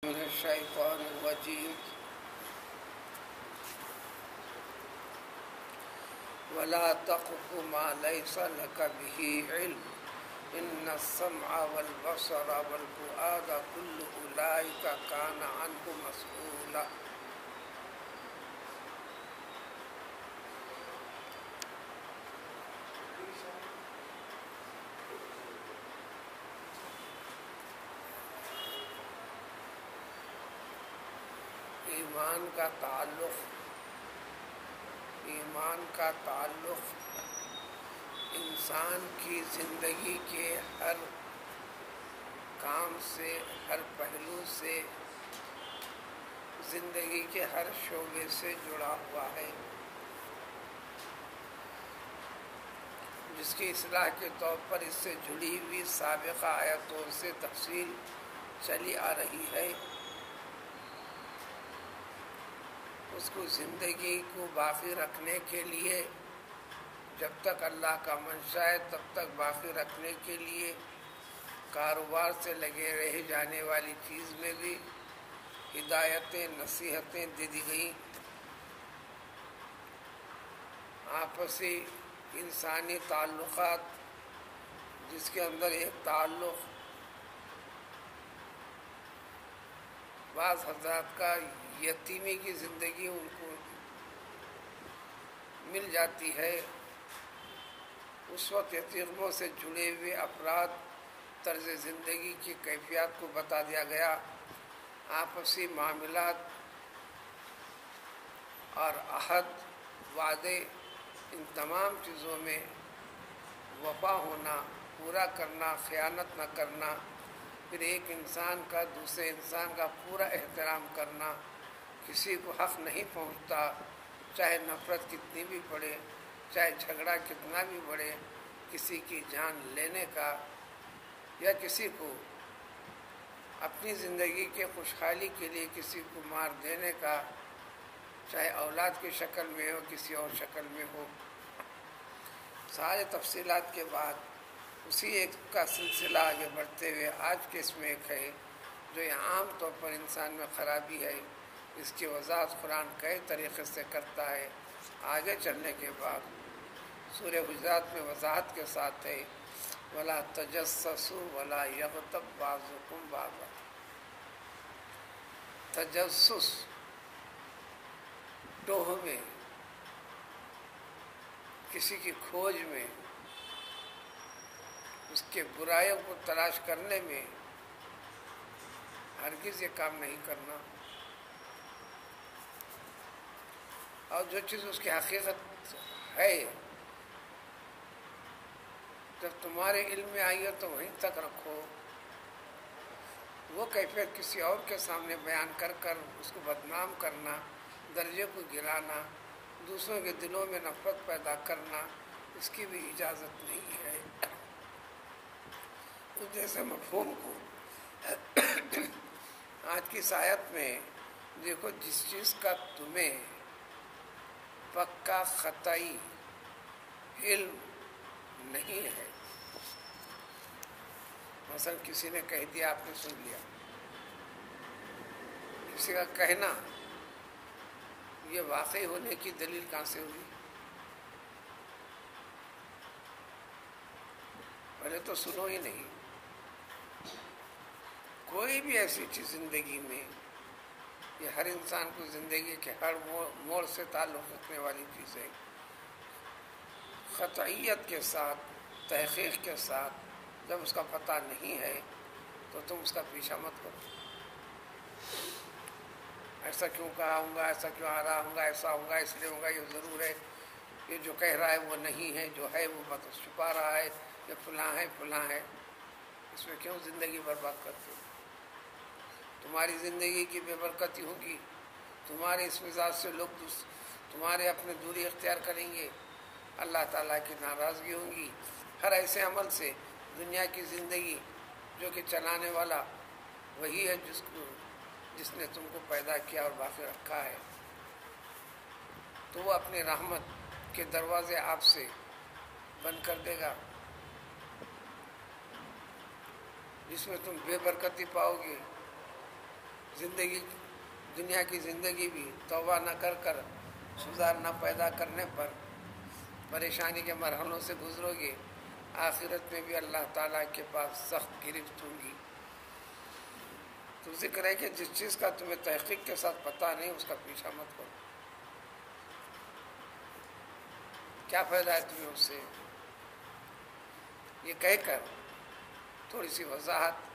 من الشيطان الرجيم ولا تقف ما ليس لك به علم إن السمع والبصر والفؤاد كل أولئك كان عنه مسؤولا. ایمان کا تعلق انسان کی زندگی کے ہر کام سے، ہر پہلو سے، زندگی کے ہر شعبے سے جڑا ہوا ہے، جس کی اصلاح کے طور پر اس سے جڑی ہوئی سابقہ آیتوں سے تفصیل چلی آ رہی ہے۔ اس کو زندگی کو باقی رکھنے کے لیے، جب تک اللہ کا منشا ہے تب تک باقی رکھنے کے لیے کاروبار سے لگے رہ جانے والی چیز میں بھی ہدایتیں، نصیحتیں دے دی گئیں۔ آپسی انسانی تعلقات، جس کے اندر ایک تعلق بعض حضرات کا یتیمی کی زندگی ان کو مل جاتی ہے، اس وقت یتیموں سے جڑے ہوئے افراد طرز زندگی کی کیفیات کو بتا دیا گیا۔ آپسی معاملات اور عہد، وعدے، ان تمام چیزوں میں وفا ہونا، پورا کرنا، خیانت نہ کرنا، پھر ایک انسان کا دوسرے انسان کا پورا احترام کرنا، کسی کو حق نہیں پہنچتا، چاہے نفرت کتنی بھی بڑھے، چاہے جھگڑا کتنا بھی بڑھے، کسی کی جان لینے کا یا کسی کو اپنی زندگی کے خوشحالی کے لیے کسی کو مار دینے کا، چاہے اولاد کی شکل میں ہو، کسی اور شکل میں ہو۔ سارے تفصیلات کے بعد اسی ایک کا سلسلہ آگے بڑھتے ہوئے آج کے اس میں ایک ہے جو یہ عام طور پر انسان میں خرابی ہے، اس کی وضاحت قرآن کئی طریقے سے کرتا ہے۔ آگے چلنے کے بعد سورہ حجرات میں وضاحت کے ساتھ ہے وَلَا تَجَسَّسُوا وَلَا يَغْتَبْ بَعْضُكُمْ بَعْضًا۔ تجسس، ٹوہ میں، کسی کی کھوج میں، اس کے برائیوں کو تلاش کرنے میں ہرگز یہ کام نہیں کرنا، اور جو چیز اس کی حقیقت ہے جب تمہارے علم میں آئی ہے تو وہیں تک رکھو۔ وہ کیفیت کسی اور کے سامنے بیان کر کر اس کو بدنام کرنا، درجے کو گرانا، دوسروں کے دلوں میں نفرت پیدا کرنا، اس کی بھی اجازت نہیں ہے۔ اس جیسے مفہوم کو آج کی آیت میں دیکھو، جس چیز کا تمہیں پکا قطعی علم نہیں ہے، مثلا کسی نے کہہ دیا، آپ نے سن لیا، کسی کا کہنا، یہ واقعی ہونے کی دلیل کہاں سے ہوئی؟ پہلے تو سنو ہی نہیں۔ کوئی بھی ایسی چیز زندگی میں، یہ ہر انسان کو زندگی کے ہر موڑ سے تعلق رکھنے والی چیز ہے، قطعیت کے ساتھ، تحقیق کے ساتھ جب اس کا پتہ نہیں ہے تو تم اس کا پیچھا مت کرو۔ ایسا کیوں کہا ہوں گا، ایسا کیوں آ رہا ہوں گا، ایسا ہوگا، اس لیے ہوگا، یہ ضرور ہے، یہ جو کہہ رہا ہے وہ نہیں ہے، جو ہے وہ بات چھپا رہا ہے، یہ فلاں ہے فلاں ہے، اس میں کیوں زندگی برباد کرتے ہو؟ تمہاری زندگی کی بے برکتی ہوگی، تمہارے اس مزاج سے لوگ تمہارے اپنے دوری اختیار کریں گے، اللہ تعالیٰ کی ناراضگی ہوگی۔ ہر ایسے عمل سے دنیا کی زندگی جو کہ چلانے والا وہی ہے جس نے تم کو پیدا کیا اور باقی رکھا ہے، تو وہ اپنی رحمت کے دروازے آپ سے بند کر دے گا، جس میں تم بے برکتی پاؤ گے، زندگی دنیا کی زندگی بھی توبہ نہ کر کر سدھار نہ پیدا کرنے پر پریشانی کے مرحلوں سے گزرو گے، آخرت میں بھی اللہ تعالیٰ کے پاس سخت گرفت ہوگی۔ تو ذکر ہے کہ جس چیز کا تمہیں تحقیق کے ساتھ پتہ نہیں اس کا پیچھا مت کرو، کیا فائدہ ہے تمہیں اس سے؟ یہ کہہ کر تھوڑی سی وضاحت،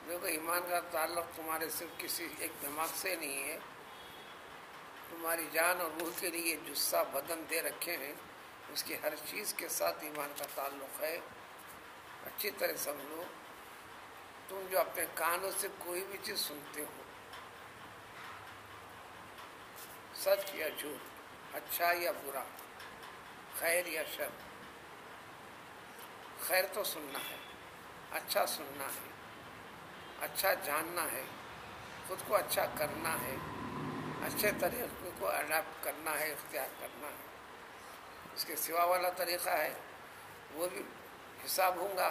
دیکھو ایمان کا تعلق تمہارے صرف کسی ایک دماغ سے نہیں ہے، تمہاری جان اور روح کے لیے جثہ بدن دے رکھے ہیں، اس کی ہر چیز کے ساتھ ایمان کا تعلق ہے۔ اچھی طرح سمجھو، تم جو اپنے کانوں سے کوئی بھی چیز سنتے ہو، سچ یا جھوٹ، اچھا یا برا، خیر یا شر، خیر تو سننا ہے، اچھا سننا ہے، اچھا جاننا ہے، خود کو اچھا کرنا ہے، اچھے طریقے کو اڈاپٹ کرنا ہے، اختیار کرنا ہے۔ اس کے سوا والا طریقہ ہے وہ بھی حساب ہوں گا۔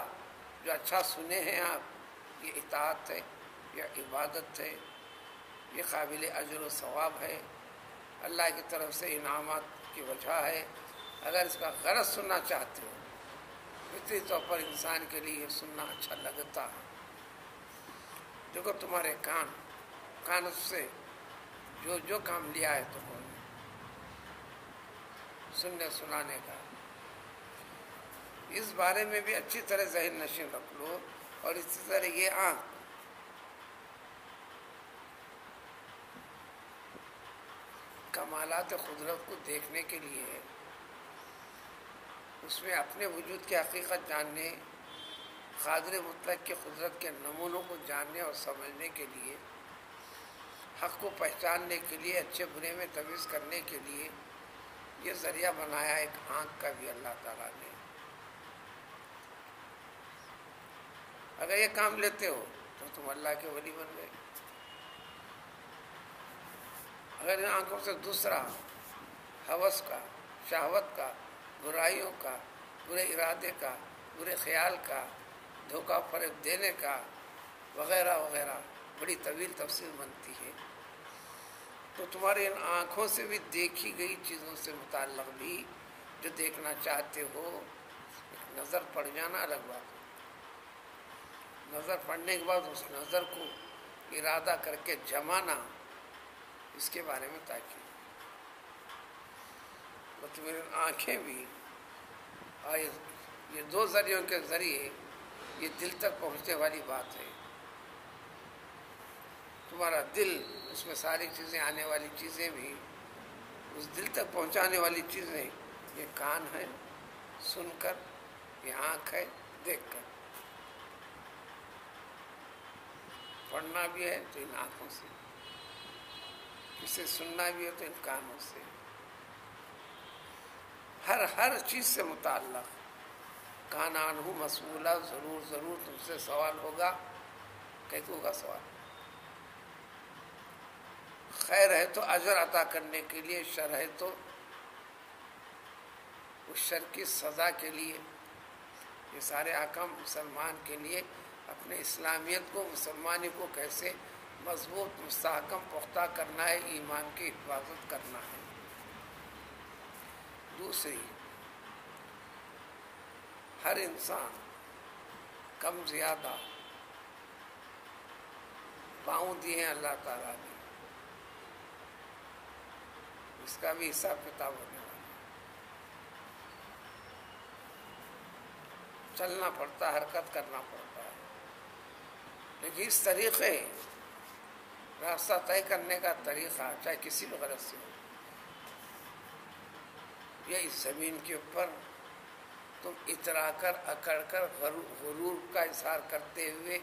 جو اچھا سنے ہیں آپ، یہ اطاعت ہے یا عبادت ہے، یہ قابل اجر و ثواب ہے، اللہ کی طرف سے انعامات کی وجہ ہے۔ اگر اس کا غرض سننا چاہتے ہو، فطری طور پر انسان کے لیے سننا اچھا لگتا ہے۔ دیکھو تمہارے کان سے جو کام لیا ہے تمہوں نے سننے سنانے کا، اس بارے میں بھی اچھی طرح ذہن نشین رکھ لو۔ اور اسی طرح یہ آنکھ، کمالات قدرت کو دیکھنے کے لیے، اس میں اپنے وجود کی حقیقت جاننے، قادر مطلق کی قدرت کے نمونوں کو جاننے اور سمجھنے کے لیے، حق کو پہچاننے کے لیے، اچھے برے میں تمیز کرنے کے لیے یہ ذریعہ بنایا ایک آنکھ کا بھی اللہ تعالیٰ نے۔ اگر یہ کام لیتے ہو تو تم اللہ کے ولی بن گئے۔ اگر ان آنکھوں سے دوسرا ہوس کا، شہوت کا، برائیوں کا، برے ارادے کا، برے خیال کا، دھوکہ فریب دینے کا وغیرہ وغیرہ بڑی طویل تفصیل بنتی ہے، تو تمہاری ان آنکھوں سے بھی دیکھی گئی چیزوں سے متعلق بھی جو دیکھنا چاہتے ہو، ایک نظر پڑ جانا الگ بات ہے۔ نظر پڑنے کے بعد اس نظر کو ارادہ کر کے جمانا، اس کے بارے میں تاکید۔ تو تمہاری آنکھیں بھی، اور یہ دو ذریعوں کے ذریعے یہ دل تک پہنچنے والی بات ہے۔ تمہارا دل، اس میں ساری چیزیں آنے والی چیزیں بھی، اس دل تک پہنچانے والی چیزیں، یہ کان ہے سن کر، یہ آنکھ ہے دیکھ کر، پڑھنا بھی ہے تو ان آنکھوں سے، کسے سننا بھی ہے تو ان کانوں سے، ہر چیز سے متعلق کان عنہ مسئولہ، ضرور تم سے سوال ہوگا۔ کیسے ہوگا سوال؟ خیر ہے تو اجر عطا کرنے کے لیے، شر ہے تو اس شر کی سزا کے لیے۔ یہ سارے احکام مسلمان کے لیے اپنے اسلامیت کو، مسلمانی کو کیسے مضبوط، مستحکم، پختہ کرنا ہے، ایمان کی حفاظت کرنا ہے۔ دوسری، ہر انسان کم زیادہ پاؤں دیے ہیں اللہ تعالیٰ نے، اس کا بھی حساب کتاب ہونے والا ہے۔ چلنا پڑتا ہے، حرکت کرنا پڑتا ہے، لیکن اس طریقے، راستہ طے کرنے کا طریقہ چاہے کسی بھی غرض سے ہو، یا اس زمین کے اوپر تم اترا کر، اکڑ کر، غرور کا اظہار کرتے ہوئے،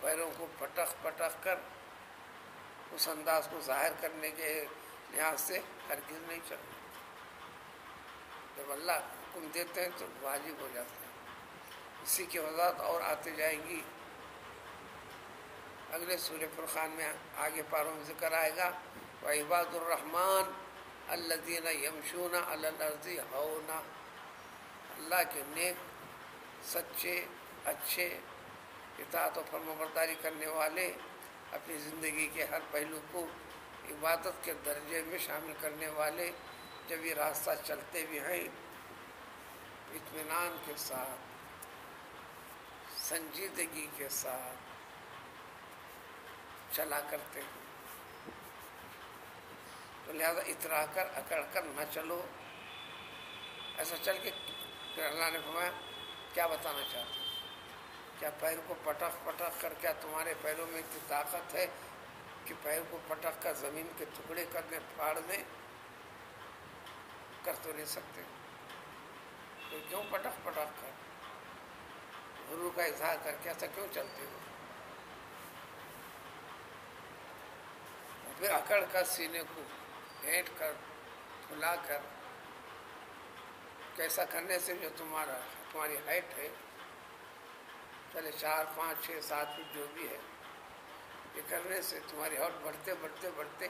پیروں کو پٹخ کر اس انداز کو ظاہر کرنے کے لحاظ سے ہرگز نہیں چلنا۔ جب اللہ حکم دیتے ہیں تو واجب ہو جاتا ہے۔ اسی کی وضاحت اور آتے جائے گی اگلے سورہ فرقان میں، آگے پاروں میں ذکر آئے گا، وعباد الرحمن الذین یمشون علی الارض ہونا۔ اللہ کے نیک، سچے، اچھے اطاعت و فرمانبرداری کرنے والے، اپنی زندگی کے ہر پہلو کو عبادت کے درجے میں شامل کرنے والے، جب یہ راستہ چلتے بھی ہیں اطمینان کے ساتھ، سنجیدگی کے ساتھ چلا کرتے ہیں، تو لہذا اترا کر اکڑ کر نہ چلو۔ ایسا چل کے پھر اللہ نے فرمایا کیا بتانا چاہتے ہیں؟ کیا پیر کو پٹخ پٹخ کر، کیا تمہارے پیروں میں اتنی طاقت ہے کہ پیر کو پٹخ کر زمین کے ٹکڑے کرنے پھاڑ دیں؟ کر تو نہیں سکتے، تو کیوں پٹخ پٹخ کر غرور کا اظہار کر کے ایسا کیوں چلتے ہو؟ پھر اکڑ کر سینے کو ہینٹ کر پھلا کر، کیسا کرنے سے جو تمہاری ہائٹ ہے، چلے 4 5 6 7 فٹ جو بھی ہے، یہ کرنے سے تمہاری ہائٹ بڑھتے بڑھتے بڑھتے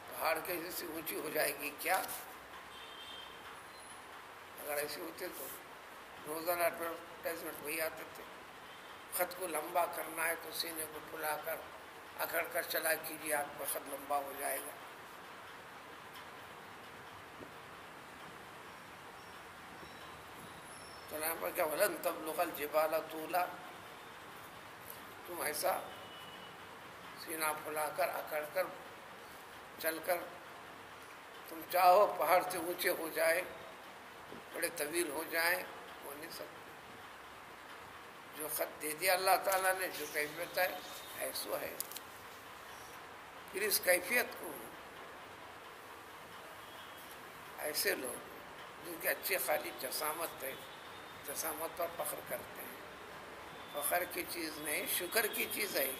پہاڑ کے جیسی اونچی ہو جائے گی کیا؟ اگر ایسے ہوتے تو روزانہ ایڈورٹائزمنٹ وہی آتے تھے، خط کو لمبا کرنا ہے تو سینے کو پھلا کر اکڑ کر چلا کیجیے، آپ کا خط لمبا ہو جائے گا۔ تو یہاں پر کیا ولن تبلغ الجبال طولا، تم ایسا سینہ پھلا کر اکڑ کر چل کر تم چاہو پہاڑ سے اونچے ہو جائے، بڑے طویل ہو جائیں، ہو نہیں سکتے۔ جو خط دے دیا اللہ تعالیٰ نے، جو کیفیت ہے ایسو ہے، پھر اس کیفیت کو ایسے لوگ جن کے اچھے خالی جسامت ہے، جسامت پر فخر کرتے ہیں، فخر کی چیز نہیں شکر کی چیز ہے،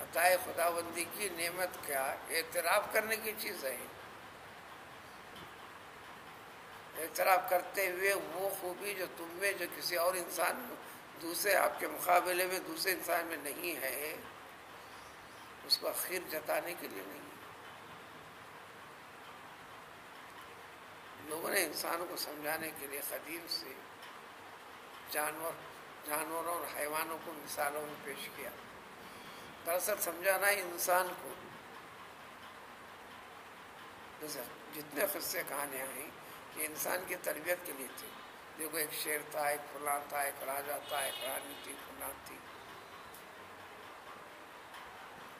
عطائے خداوندی کی نعمت کا اعتراف کرنے کی چیز ہے، اعتراف کرتے ہوئے وہ خوبی جو تم میں، جو کسی اور انسان دوسرے آپ کے مقابلے میں دوسرے انسان میں نہیں ہے، اس کو اخیر جتانے کے لیے نہیں۔ لوگوں نے انسانوں کو سمجھانے کے لیے قدیم سے جانوروں اور حیوانوں کو مثالوں میں پیش کیا۔ دراصل سمجھانا ہے انسان کو، جتنے قصے کہانیاں ہیں یہ انسان کی تربیت کے لیے تھی۔ دیکھو ایک شیر تھا، ایک فلاں تھا، ایک راجا تھا، ایک رانی تھی، فلاں تھی،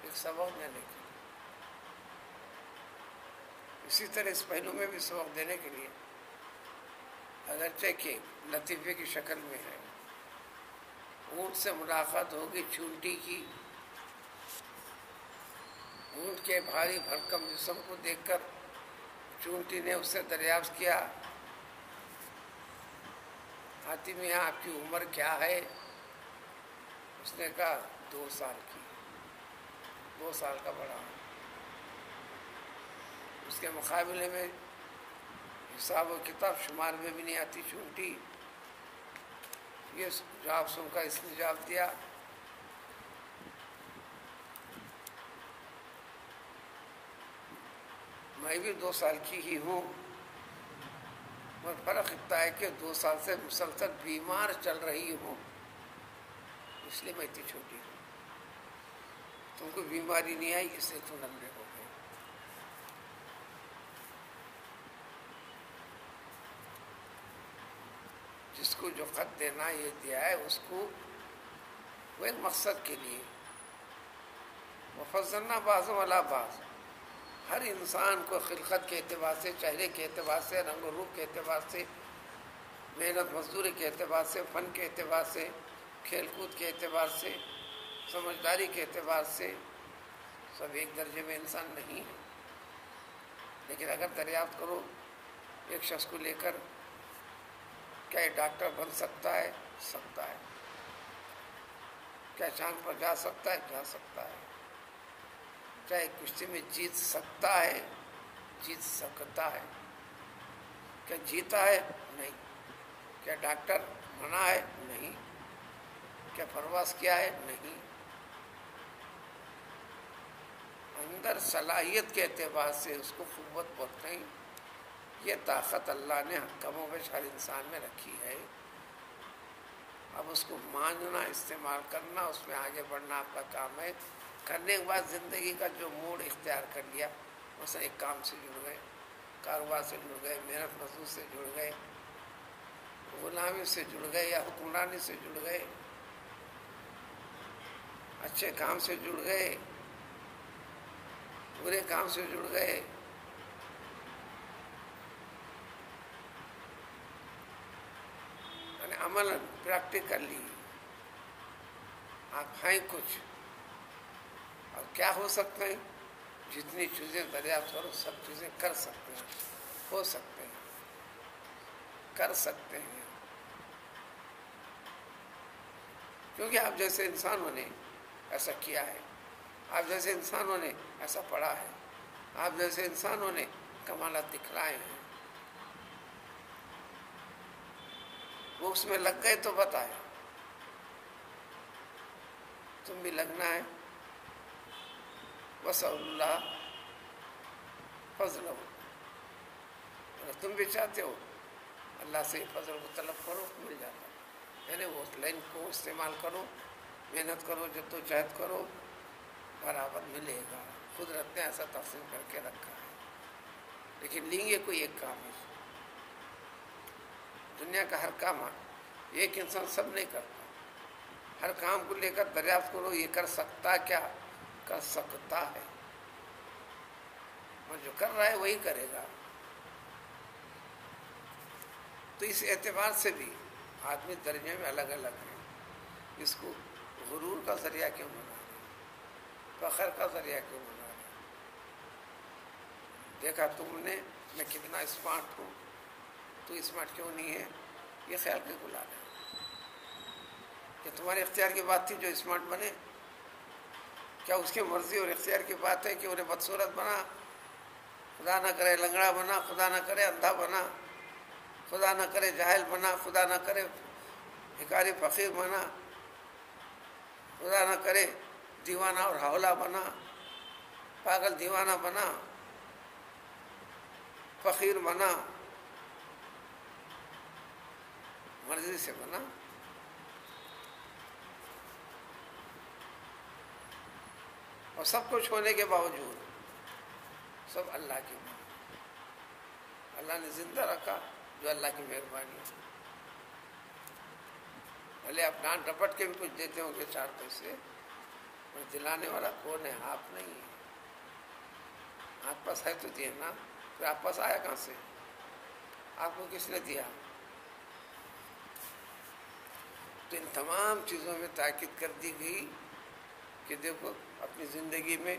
ایک سبق دینے کے لیے۔ اسی طرح اس پہلو میں بھی سبق دینے کے لیے، اگرچہ کہ لطیفے کی شکل میں ہے، اونٹ سے ملاقات ہوگی چونٹی کی، اونٹ کے بھاری بھرکم جسم کو دیکھ کر چونٹی نے اس سے دریافت کیا، ہاتھی میاں آپ کی عمر کیا ہے؟ اس نے کہا 2 سال کی، 2 سال کا بڑا۔ اس کے مقابلے میں حساب و کتاب شمار میں بھی نہیں آتی چونٹی۔ یہ جواب سن کر اس نے جواب دیا، میں بھی 2 سال کی ہی ہوں، مگر فرق اتنا ہے کہ 2 سال سے مسلسل بیمار چل رہی ہوں، اس لیے میں اتنی چھوٹی ہوں۔ تم کو بیماری نہیں آئی اس لیے تم لمبے ہو گئے۔ جس کو جو خط دینا یہ دیا ہے، اس کو وہ ایک مقصد کے لیے، وَفَضَّلْنَا بَعْضَهُمْ عَلَىٰ بَعْضٍ، ہر انسان کو خلقت کے اعتبار سے، چہرے کے اعتبار سے، رنگ و روپ کے اعتبار سے، محنت مزدوری کے اعتبار سے، فن کے اعتبار سے، کھیل کود کے اعتبار سے، سمجھداری کے اعتبار سے سب ایک درجے میں انسان نہیں ہے۔ لیکن اگر دریافت کرو ایک شخص کو لے کر، کیا یہ ڈاکٹر بن سکتا ہے؟ سکتا ہے۔ کیا چاند پر جا سکتا ہے؟ جا سکتا ہے۔ کیا ایک کشتی میں جیت سکتا ہے؟ جیت سکتا ہے۔ کیا جیتا ہے؟ نہیں۔ کیا ڈاکٹر بنا ہے؟ نہیں۔ کیا پرواز کیا ہے؟ نہیں۔ اندر صلاحیت کے اعتبار سے اس کو قوت بہت نہیں، یہ طاقت اللہ نے کم و بیش ہر انسان میں رکھی ہے۔ اب اس کو ماننا، استعمال کرنا، اس میں آگے بڑھنا آپ کا کام ہے۔ کرنے کے بعد زندگی کا جو موڈ اختیار کر لیا، مثلا ایک کام سے جڑ گئے، کاروبار سے جڑ گئے، محنت مزدور سے جڑ گئے، غلامی سے جڑ گئے یا حکمرانی سے جڑ گئے، اچھے کام سے جڑ گئے، برے کام سے جڑ گئے، یعنی عمل پریکٹیکلی آپ ہیں کچھ، اور کیا ہو سکتے ہیں؟ جتنی چیزیں دریافت کرو سب چیزیں کر سکتے ہیں، ہو سکتے ہیں، کر سکتے ہیں، کیونکہ آپ جیسے انسانوں نے ایسا کیا ہے، آپ جیسے انسانوں نے ایسا پڑھا ہے، آپ جیسے انسانوں نے کمالات دکھلائے ہیں، وہ اس میں لگ گئے تو بتایا، تم بھی لگنا ہے۔ وَسَأَلُ اللَّهَ فَضْلَهُ، اگر تم بھی چاہتے ہو اللہ سے فضل کو طلب کرو، مل جاتا ہے، یعنی وہ لائن کو استعمال کرو، محنت کرو، جدوجہد کرو، برابر ملے گا۔ قدرت نے ایسا تقسیم کر کے رکھا ہے، لیکن لیں گے کوئی ایک کام ہے، دنیا کا ہر کام ایک انسان سب نہیں کرتا، ہر کام کو لے کر دریافت کرو یہ کر سکتا، کیا کر سکتا ہے، اور جو کر رہا ہے وہی کرے گا۔ تو اس اعتبار سے بھی آدمی درجے میں الگ الگ ہیں، اس کو غرور کا ذریعہ کیوں بنا رہے، فخر کا ذریعہ کیوں بنا رہے؟ دیکھا تم نے میں کتنا اسمارٹ ہوں، تو اسمارٹ کیوں نہیں ہے، یہ خیال کے بلا رہے کہ تمہارے اختیار کی بات تھی جو اسمارٹ بنے؟ کیا اس کی مرضی اور اختیار کی بات ہے کہ انہیں بدصورت بنا، خدا نہ کرے لنگڑا بنا، خدا نہ کرے اندھا بنا، خدا نہ کرے جاہل بنا، خدا نہ کرے بھکاری فقیر بنا، خدا نہ کرے دیوانہ اور ہاولہ بنا، پاگل دیوانہ بنا، فقیر بنا، مرضی سے بنا۔ اور سب کچھ ہونے کے باوجود سب اللہ کی مہربانی، اللہ نے زندہ رکھا جو اللہ کی مہربانی ہے۔ بھلے آپ ڈانٹ ڈپٹ کے بھی کچھ دیتے ہوں گے 4 پیسے، اور دلانے والا کون ہے؟ آپ نہیں ہے، آپ پاس ہے تو دیے نا، پھر آپ پاس آیا کہاں سے؟ آپ کو کس نے دیا؟ تو ان تمام چیزوں میں تاکید کر دی گئی کہ دیکھو اپنی زندگی میں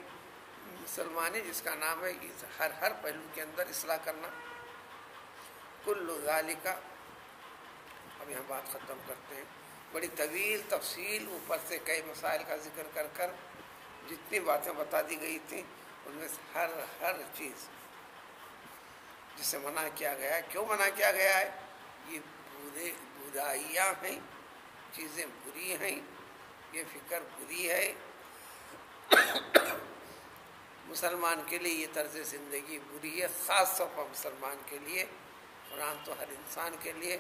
مسلمانی جس کا نام ہے، ہر پہلو کے اندر اصلاح کرنا۔ کل ذالک، اب یہاں بات ختم کرتے ہیں، بڑی طویل تفصیل اوپر سے کئی مسائل کا ذکر کر کر جتنی باتیں بتا دی گئی تھیں ان میں سے ہر چیز جسے منع کیا گیا ہے، کیوں منع کیا گیا ہے؟ یہ برائیاں ہیں، چیزیں بری ہیں، یہ فکر بری ہے، مسلمان کے لیے یہ طرز زندگی بری ہے، خاص طور پر مسلمان کے لیے، قرآن تو ہر انسان کے لیے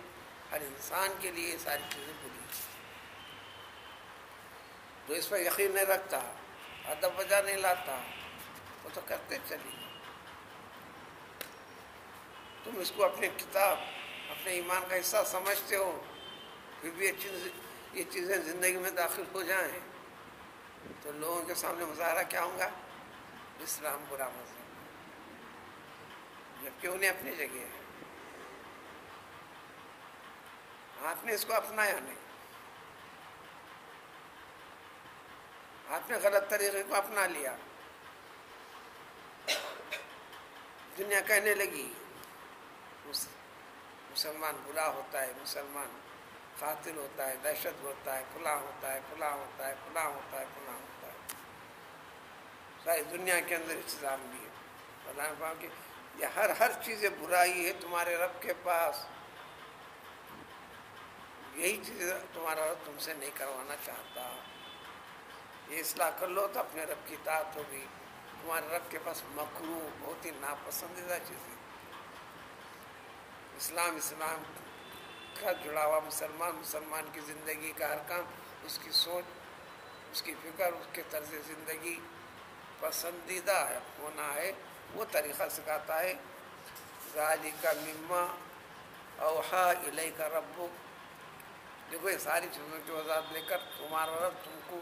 یہ ساری چیزیں بری ہیں۔ جو اس پر یقین نہیں رکھتا، ادب وجہ نہیں لاتا، وہ تو کرتے چلیے۔ تم اس کو اپنی کتاب، اپنے ایمان کا حصہ سمجھتے ہو، پھر بھی یہ چیزیں زندگی میں داخل ہو جائیں تو لوگوں کے سامنے مظاہرہ کیا ہوگا؟ اسلام برا مذہب، جبکہ انہیں اپنی جگہ ہے۔ آپ نے اس کو اپنایا نہیں، آپ نے غلط طریقے کو اپنا لیا، دنیا کہنے لگی مسلمان برا ہوتا ہے، مسلمان قاتل ہوتا ہے، دہشت ہوتا ہے، فلاں ہوتا ہے، فلاں ہوتا ہے، فلاں ہوتا ہے، فلاں ہوتا ہے، ساری دنیا کے اندر انتظام بھی ہے۔ اللہ نے کہا کہ یہ ہر چیز برائی ہے تمہارے رب کے پاس، یہی چیز تمہارا رب تم سے نہیں کروانا چاہتا، یہ اصلاح کر لو تو اپنے رب کی اطاعت ہوگی۔ تمہارے رب کے پاس مکروہ، بہت ہی ناپسندیدہ چیزیں، اسلام کا جڑا ہوا مسلمان کی زندگی کا ہر کام، اس کی سوچ، اس کی فکر، اس کے طرز زندگی پسندیدہ ہونا ہے، وہ طریقہ سکھاتا ہے۔ ذالک مما اوحا الیک ربک، دیکھو یہ ساری چیزوں کی وضاحت لے کر تمہارا رب تم کو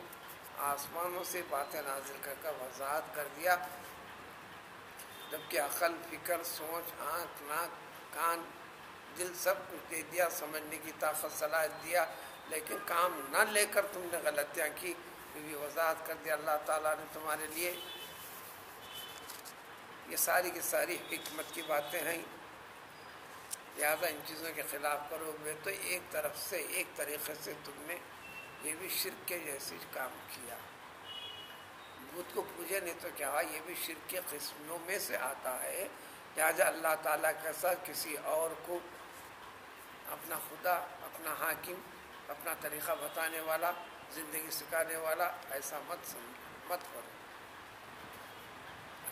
آسمانوں سے باتیں نازل کر کر وضاحت کر دیا، جبکہ عقل، فکر، سوچ، آنکھ، ناک، کان، دل سب کچھ دے دیا، سمجھنے کی طاقت، صلاحیت دیا، لیکن کام نہ لے کر تم نے غلطیاں کی، بھی وضاحت کر دیا اللہ تعالیٰ نے تمہارے لیے۔ یہ ساری کی ساری حکمت کی باتیں ہیں، لہذا ان چیزوں کے خلاف کرو گے تو ایک طرف سے ایک طریقے سے تم نے یہ بھی شرک کے جیسے کام کیا۔ بت کو پوجے نہیں تو کیا ہوا، یہ بھی شرک کے قسموں میں سے آتا ہے، لہذا اللہ تعالیٰ کے ساتھ کسی اور کو اپنا خدا، اپنا حاکم، اپنا طریقہ بتانے والا، زندگی سکھانے والا ایسا مت کرو۔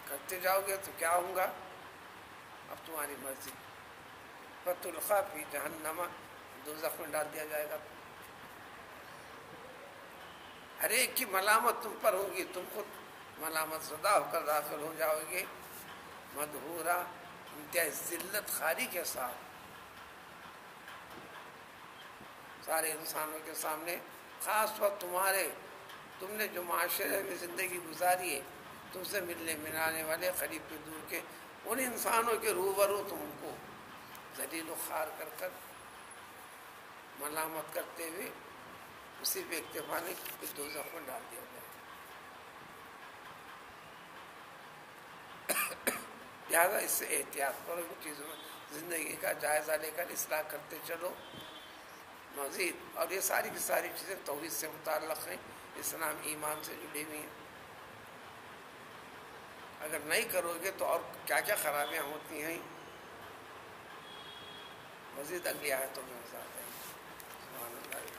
کرتے جاؤ گے تو کیا ہوگا، اب تمہاری مرضی، فتلقا فی جہنم، دوزخ میں ڈال دیا جائے گا۔ ہر ایک کی ملامت تم پر ہوگی، تم خود ملامت زدہ ہو کر داخل ہو جاؤ گے، مدحورا، انتہائی ذلت خاری کے ساتھ، سارے انسانوں کے سامنے، خاص وقت تم نے جو معاشرے میں زندگی گزاری ہے، تم سے ملنے ملانے والے، قریب کے دور کے ان انسانوں کے روبرو تم کو ذلیل و خوار کر کر ملامت کرتے ہوئے اسی پہ اکتفا نہیں، دوزخ میں ڈال دیا جائے۔ لہٰذا اس سے احتیاط کرو، ان چیزوں میں زندگی کا جائزہ لے کر اصلاح کرتے چلو مزید۔ اور یہ ساری کی ساری چیزیں توحید سے متعلق ہیں، اسلام ایمان سے جڑی ہوئی ہیں۔ اگر نہیں کرو گے تو اور کیا کیا خرابیاں ہوتی ہیں، مزید اگلی آیتوں میں وضاحت ہے۔ سبحان اللہ۔